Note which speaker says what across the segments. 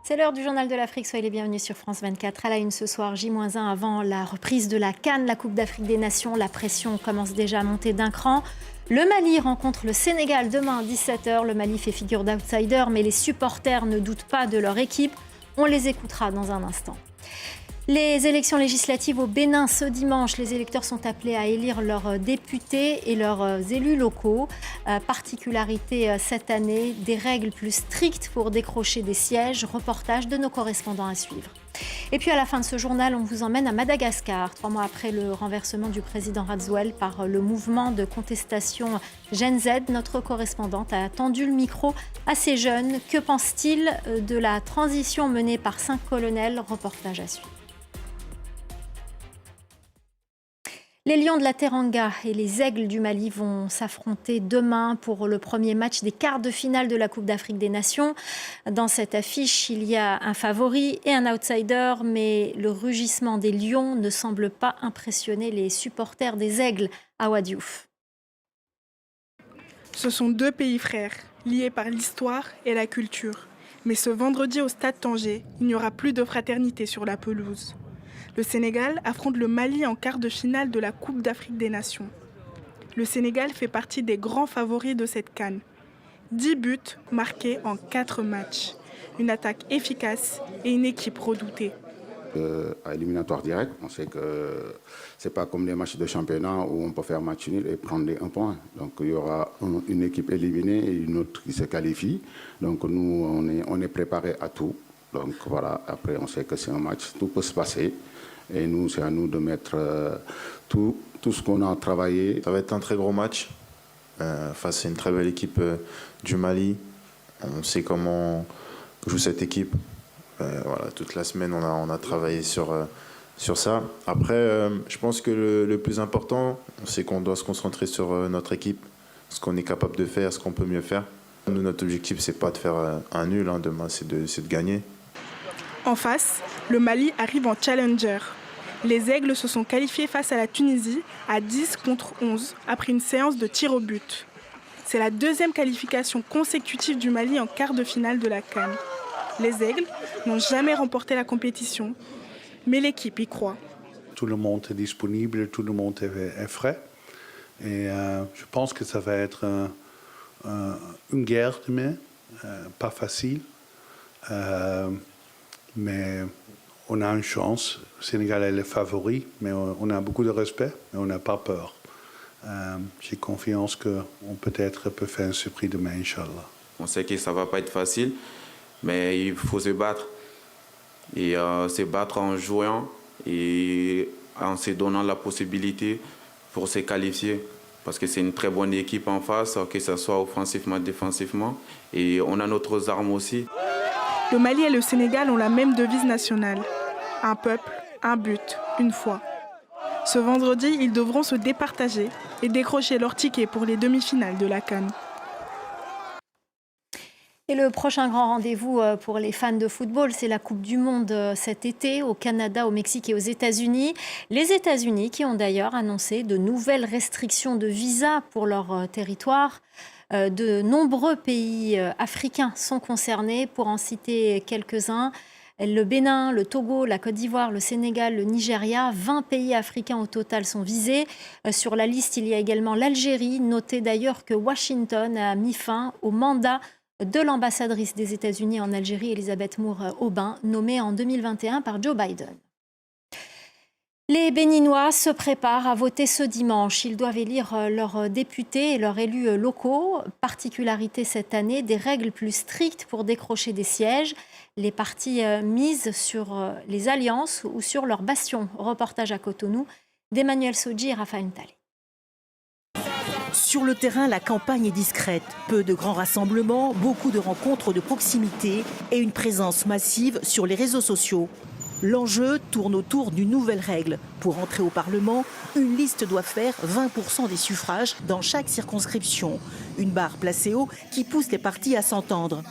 Speaker 1: C'est l'heure du journal de l'Afrique, soyez les bienvenus sur France 24. À la une ce soir, J-1 avant la reprise de la CAN, la Coupe d'Afrique des Nations. La pression commence déjà à monter d'un cran. Le Mali rencontre le Sénégal demain à 17h. Le Mali fait figure d'outsider, mais les supporters ne doutent pas de leur équipe. On les écoutera dans un instant. Les élections législatives au Bénin ce dimanche, les électeurs sont appelés à élire leurs députés et leurs élus locaux. Particularité cette année, des règles plus strictes pour décrocher des sièges. Reportage de nos correspondants à suivre. Et puis à la fin de ce journal, on vous emmène à Madagascar. 3 mois après le renversement du président Radziwiłł par le mouvement de contestation Gen Z, notre correspondante a tendu le micro à ces jeunes. Que pense-t-il de la transition menée par 5 colonels? Reportage à suivre. Les Lions de la Teranga et les Aigles du Mali vont s'affronter demain pour le premier match des quarts de finale de la Coupe d'Afrique des Nations. Dans cette affiche, il y a un favori et un outsider, mais le rugissement des Lions ne semble pas impressionner les supporters des Aigles à Ouadiouf.
Speaker 2: Ce sont 2 pays frères, liés par l'histoire et la culture. Mais ce vendredi au Stade Tanger, il n'y aura plus de fraternité sur la pelouse. Le Sénégal affronte le Mali en quart de finale de la Coupe d'Afrique des Nations. Le Sénégal fait partie des grands favoris de cette CAN. 10 buts marqués en 4 matchs. Une attaque efficace et une équipe redoutée.
Speaker 3: À éliminatoire direct, on sait que ce n'est pas comme les matchs de championnat où on peut faire match nul et prendre un point. Donc il y aura une équipe éliminée et une autre qui se qualifie. Donc nous, on est préparé à tout. Donc voilà, après on sait que c'est un match, tout peut se passer. Et nous, c'est à nous de mettre tout ce qu'on a travaillé.
Speaker 4: Ça va être un très gros match face à une très belle équipe du Mali. On sait comment joue cette équipe. Voilà, toute la semaine, on a travaillé sur ça. Après, je pense que le plus important, c'est qu'on doit se concentrer sur notre équipe, ce qu'on est capable de faire, ce qu'on peut mieux faire. Nous, notre objectif, c'est pas de faire un nul. Demain, c'est de gagner.
Speaker 2: En face, le Mali arrive en challenger. Les Aigles se sont qualifiés face à la Tunisie à 10 contre 11 après une séance de tir au but. C'est la 2e qualification consécutive du Mali en quart de finale de la CAN. Les Aigles n'ont jamais remporté la compétition, mais l'équipe y croit.
Speaker 5: Tout le monde est disponible, tout le monde est frais. Et je pense que ça va être une guerre demain, pas facile. Mais on a une chance. Le Sénégal est le favori, mais on a beaucoup de respect, mais on n'a pas peur. J'ai confiance qu'on peut-être peut faire un surprise demain, Inch'Allah.
Speaker 6: On sait que ça ne va pas être facile, mais il faut se battre. Et se battre en jouant et en se donnant la possibilité pour se qualifier. Parce que c'est une très bonne équipe en face, que ce soit offensivement, défensivement. Et on a notre arme aussi.
Speaker 2: Le Mali et le Sénégal ont la même devise nationale. Un peuple, un but, une foi. Ce vendredi, ils devront se départager et décrocher leur ticket pour les demi-finales de la CAN.
Speaker 1: Et le prochain grand rendez-vous pour les fans de football, c'est la Coupe du Monde cet été au Canada, au Mexique et aux États-Unis. Les États-Unis qui ont d'ailleurs annoncé de nouvelles restrictions de visa pour leur territoire. De nombreux pays africains sont concernés, pour en citer quelques-uns. Le Bénin, le Togo, la Côte d'Ivoire, le Sénégal, le Nigeria, 20 pays africains au total sont visés. Sur la liste, il y a également l'Algérie. Notez d'ailleurs que Washington a mis fin au mandat de l'ambassadrice des États-Unis en Algérie, Elisabeth Moore-Aubin, nommée en 2021 par Joe Biden. Les Béninois se préparent à voter ce dimanche. Ils doivent élire leurs députés et leurs élus locaux. Particularité cette année, des règles plus strictes pour décrocher des sièges. Les partis misent sur les alliances ou sur leurs bastions. Reportage à Cotonou d'Emmanuel Sodji et Raphaël Ntale.
Speaker 7: Sur le terrain, la campagne est discrète. Peu de grands rassemblements, beaucoup de rencontres de proximité et une présence massive sur les réseaux sociaux. L'enjeu tourne autour d'une nouvelle règle. Pour entrer au Parlement, une liste doit faire 20% des suffrages dans chaque circonscription. Une barre placée haut qui pousse les partis à s'entendre.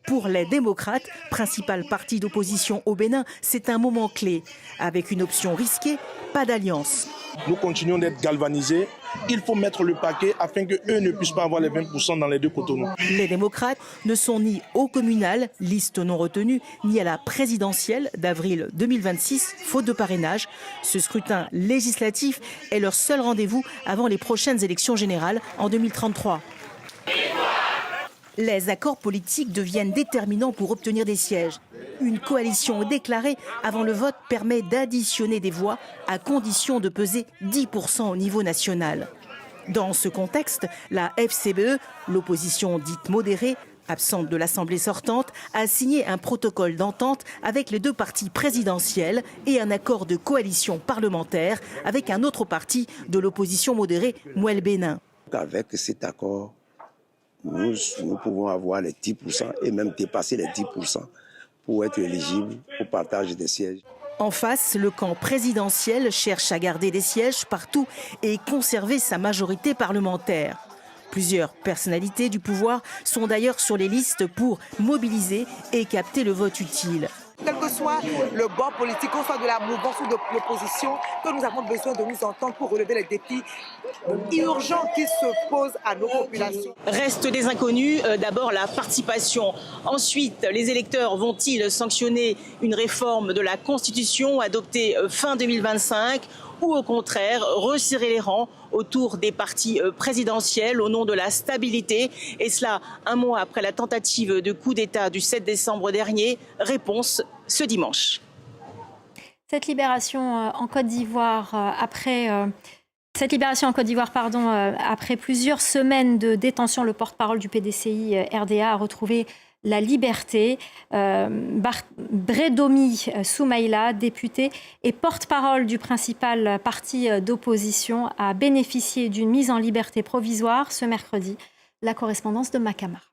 Speaker 7: Pour les démocrates, principal parti d'opposition au Bénin, c'est un moment clé. Avec une option risquée, pas d'alliance.
Speaker 8: Nous continuons d'être galvanisés. Il faut mettre le paquet afin qu'eux ne puissent pas avoir les 20% dans les deux Cotonou.
Speaker 7: Les démocrates ne sont ni au communal, liste non retenue, ni à la présidentielle d'avril 2026, faute de parrainage. Ce scrutin législatif est leur seul rendez-vous avant les prochaines élections générales en 2033. Les accords politiques deviennent déterminants pour obtenir des sièges. Une coalition déclarée avant le vote permet d'additionner des voix à condition de peser 10% au niveau national. Dans ce contexte, la FCBE, l'opposition dite modérée, absente de l'Assemblée sortante, a signé un protocole d'entente avec les deux partis présidentiels et un accord de coalition parlementaire avec un autre parti de l'opposition modérée, Mouel Bénin.
Speaker 9: Avec cet accord, nous pouvons avoir les 10% et même dépasser les 10% pour être éligibles au partage des sièges.
Speaker 7: En face, le camp présidentiel cherche à garder des sièges partout et conserver sa majorité parlementaire. Plusieurs personnalités du pouvoir sont d'ailleurs sur les listes pour mobiliser et capter le vote utile.
Speaker 10: Quel que soit le bord politique, qu'on soit de la mouvance ou de l'opposition, que nous avons besoin de nous entendre pour relever les défis urgents qui se posent à nos populations.
Speaker 7: Reste des inconnus, d'abord la participation. Ensuite, les électeurs vont-ils sanctionner une réforme de la Constitution adoptée fin 2025 ou au contraire resserrer les rangs autour des partis présidentiels au nom de la stabilité. Et cela un mois après la tentative de coup d'État du 7 décembre dernier. Réponse ce dimanche.
Speaker 1: Cette libération en Côte d'Ivoire après plusieurs semaines de détention, le porte-parole du PDCI RDA a retrouvé la liberté. Bredomi Soumaïla, député et porte-parole du principal parti d'opposition, a bénéficié d'une mise en liberté provisoire ce mercredi. La correspondance de Makamar.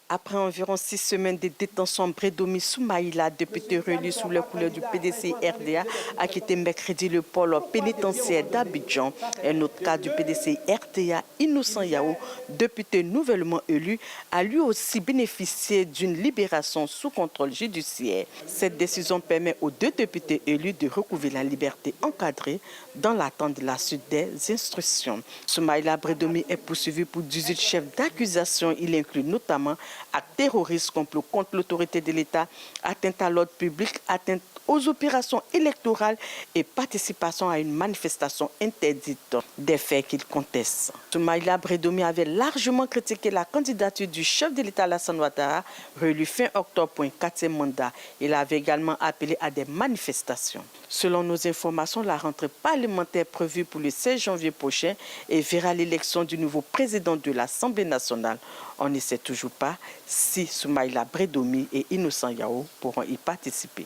Speaker 10: Après environ 6 semaines de détention, Bredomi Soumaïla, député réélu sous les couleurs du PDCI-RDA, a quitté mercredi le pôle pénitentiaire d'Abidjan. Un autre cas du PDCI-RDA, Innocent Yao, député nouvellement élu, a lui aussi bénéficié d'une libération sous contrôle judiciaire. Cette décision permet aux deux députés élus de recouvrer la liberté encadrée dans l'attente de la suite des instructions. Soumaïla Bredomi est poursuivi pour 18 chefs d'accusation. Il inclut notamment actes terroristes, complot contre l'autorité de l'État, atteinte à l'ordre public, atteinte aux opérations électorales et participation à une manifestation interdite, des faits qu'il conteste. Soumaïla Bredomi avait largement critiqué la candidature du chef de l'État Alassane Ouattara, réélu fin octobre pour un 4e mandat. Il avait également appelé à des manifestations. Selon nos informations, la rentrée parlementaire prévue pour le 16 janvier prochain et verra l'élection du nouveau président de l'Assemblée nationale. On ne sait toujours pas si Soumaïla Bredomi et Innocent Yao pourront y participer.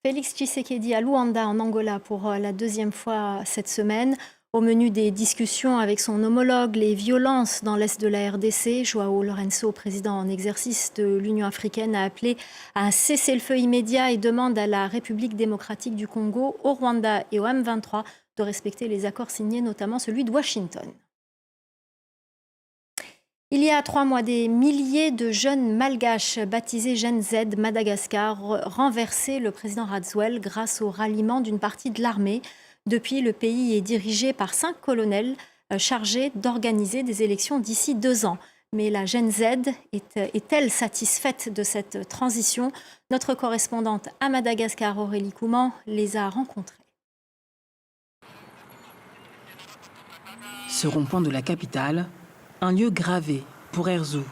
Speaker 1: Félix Tshisekedi à Luanda, en Angola, pour la deuxième fois cette semaine. Au menu des discussions avec son homologue, les violences dans l'est de la RDC. Joao Lourenço, président en exercice de l'Union africaine, a appelé à un cessez-le-feu immédiat et demande à la République démocratique du Congo, au Rwanda et au M23 de respecter les accords signés, notamment celui de Washington. Il y a 3 mois, des milliers de jeunes malgaches baptisés Gen Z Madagascar renversaient le président Rajoelina grâce au ralliement d'une partie de l'armée. Depuis, le pays est dirigé par 5 colonels chargés d'organiser des élections d'ici 2 ans. Mais la Gen Z est-elle satisfaite de cette transition? Notre correspondante à Madagascar, Aurélie Couman, les a rencontrés.
Speaker 11: Ce rond-point de la capitale, un lieu gravé pour Herzou.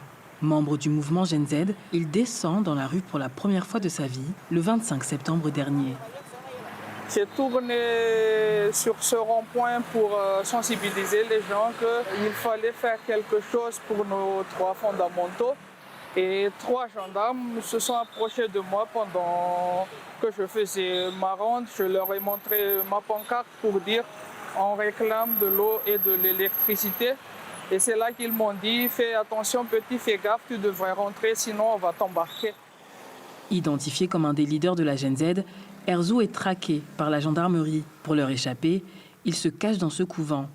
Speaker 11: Membre du mouvement Gen Z, il descend dans la rue pour la première fois de sa vie le 25 septembre dernier.
Speaker 12: J'ai tourné sur ce rond-point pour sensibiliser les gens qu'il fallait faire quelque chose pour nos droits fondamentaux. Et 3 gendarmes se sont approchés de moi pendant que je faisais ma ronde. Je leur ai montré ma pancarte pour dire on réclame de l'eau et de l'électricité. Et c'est là qu'ils m'ont dit, fais attention petit, fais gaffe, tu devrais rentrer, sinon on va t'embarquer.
Speaker 11: Identifié comme un des leaders de la Gen Z, Herzou est traqué par la gendarmerie. Pour leur échapper, il se cache dans ce couvent.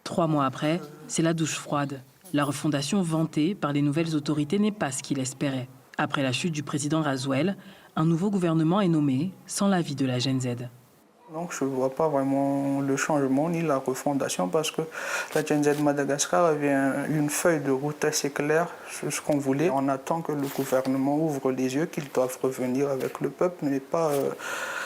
Speaker 11: 3 mois après, c'est la douche froide. La refondation vantée par les nouvelles autorités n'est pas ce qu'il espérait. Après la chute du président Rajoelina, un nouveau gouvernement est nommé sans l'avis de la Gen Z.
Speaker 12: Donc je ne vois pas vraiment le changement ni la refondation parce que la GenZ Madagascar avait une feuille de route assez claire sur ce qu'on voulait. On attend que le gouvernement ouvre les yeux, qu'ils doivent revenir avec le peuple, mais pas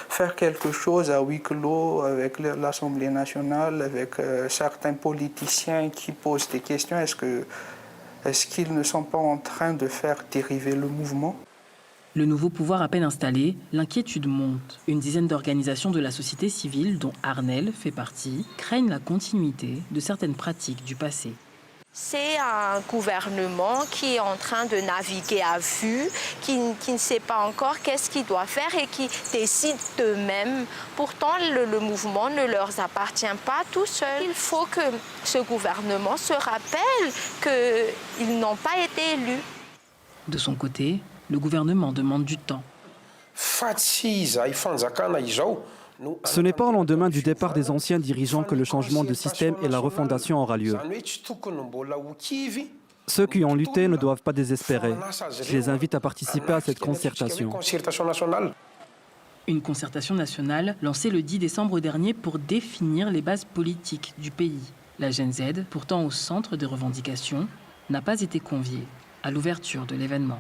Speaker 12: faire quelque chose à huis clos avec l'Assemblée nationale, avec certains politiciens qui posent des questions. Est-ce qu'ils ne sont pas en train de faire dériver le mouvement ?
Speaker 11: Le nouveau pouvoir à peine installé, l'inquiétude monte. Une dizaine d'organisations de la société civile, dont Arnel fait partie, craignent la continuité de certaines pratiques du passé.
Speaker 13: C'est un gouvernement qui est en train de naviguer à vue, qui ne sait pas encore qu'est-ce qu'il doit faire et qui décide d'eux-mêmes. Pourtant, le mouvement ne leur appartient pas tout seul. Il faut que ce gouvernement se rappelle qu'ils n'ont pas été élus.
Speaker 11: De son côté, le gouvernement demande du temps.
Speaker 14: Ce n'est pas au lendemain du départ des anciens dirigeants que le changement de système et la refondation aura lieu. Ceux qui ont lutté ne doivent pas désespérer. Je les invite à participer à cette concertation.
Speaker 11: Une concertation nationale lancée le 10 décembre dernier pour définir les bases politiques du pays. La GenZ, pourtant au centre des revendications, n'a pas été conviée à l'ouverture de l'événement.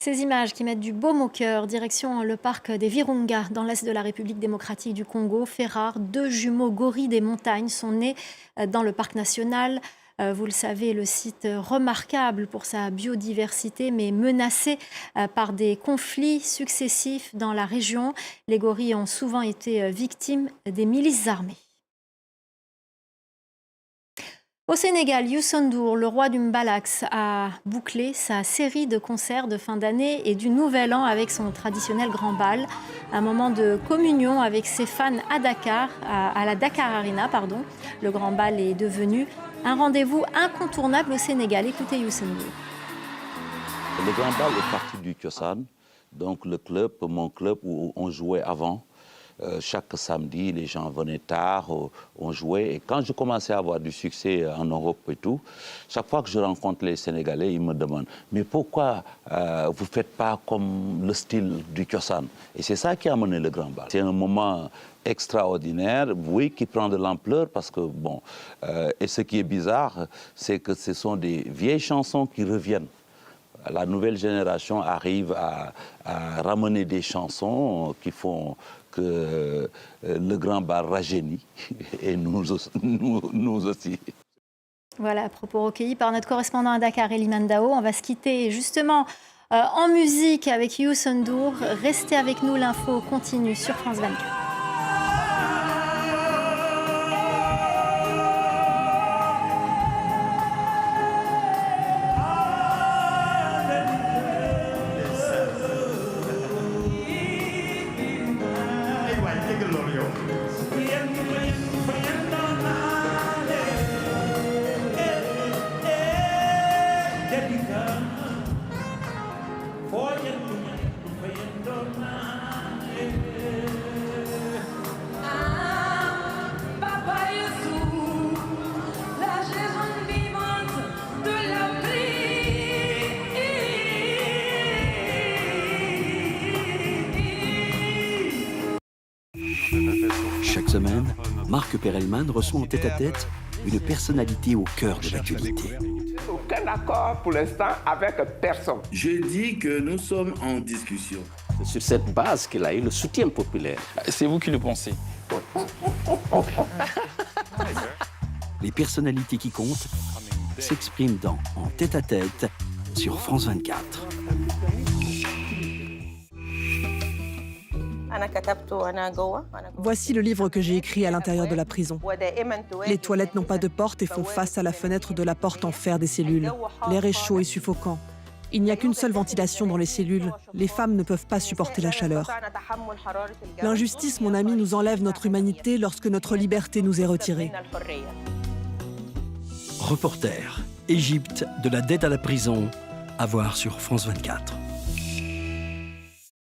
Speaker 1: Ces images qui mettent du baume au cœur, direction le parc des Virunga, dans l'est de la République démocratique du Congo, fait rare. 2 jumeaux gorilles des montagnes sont nés dans le parc national. Vous le savez, le site remarquable pour sa biodiversité, mais menacé par des conflits successifs dans la région. Les gorilles ont souvent été victimes des milices armées. Au Sénégal, Youssou N'Dour, le roi du Mbalax, a bouclé sa série de concerts de fin d'année et du Nouvel An avec son traditionnel grand bal. Un moment de communion avec ses fans à Dakar, à la Dakar Arena, pardon. Le grand bal est devenu un rendez-vous incontournable au Sénégal. Écoutez Youssou N'Dour.
Speaker 15: Le grand bal est parti du Tiosan, donc le club, mon club où on jouait avant. Chaque samedi, les gens venaient tard, on jouait. Et quand je commençais à avoir du succès en Europe et tout, chaque fois que je rencontre les Sénégalais, ils me demandent « Mais pourquoi vous ne faites pas comme le style du Tiosan ?» Et c'est ça qui a mené le grand bal. C'est un moment extraordinaire, oui, qui prend de l'ampleur parce que, bon, et ce qui est bizarre, c'est que ce sont des vieilles chansons qui reviennent. La nouvelle génération arrive à ramener des chansons qui font que le grand bal rajeunit et nous aussi.
Speaker 1: Voilà, propos recueillis par notre correspondant à Dakar, Elimane Dao. On va se quitter justement en musique avec Youssou N'Dour. Restez avec nous, l'info continue sur France 24.
Speaker 16: Chaque semaine, Marc Perelman reçoit en tête-à-tête une personnalité au cœur de l'actualité.
Speaker 17: Aucun accord pour l'instant avec personne.
Speaker 18: Je dis que nous sommes en discussion.
Speaker 19: Sur cette base qu'il a eu le soutien populaire.
Speaker 20: C'est vous qui le pensez.
Speaker 16: Les personnalités qui comptent s'expriment dans En tête-à-tête sur France 24.
Speaker 21: Voici le livre que j'ai écrit à l'intérieur de la prison. Les toilettes n'ont pas de porte et font face à la fenêtre de la porte en fer des cellules. L'air est chaud et suffocant. Il n'y a qu'une seule ventilation dans les cellules. Les femmes ne peuvent pas supporter la chaleur. L'injustice, mon ami, nous enlève notre humanité lorsque notre liberté nous est retirée.
Speaker 16: Reporter, Égypte, de la dette à la prison, à voir sur France 24.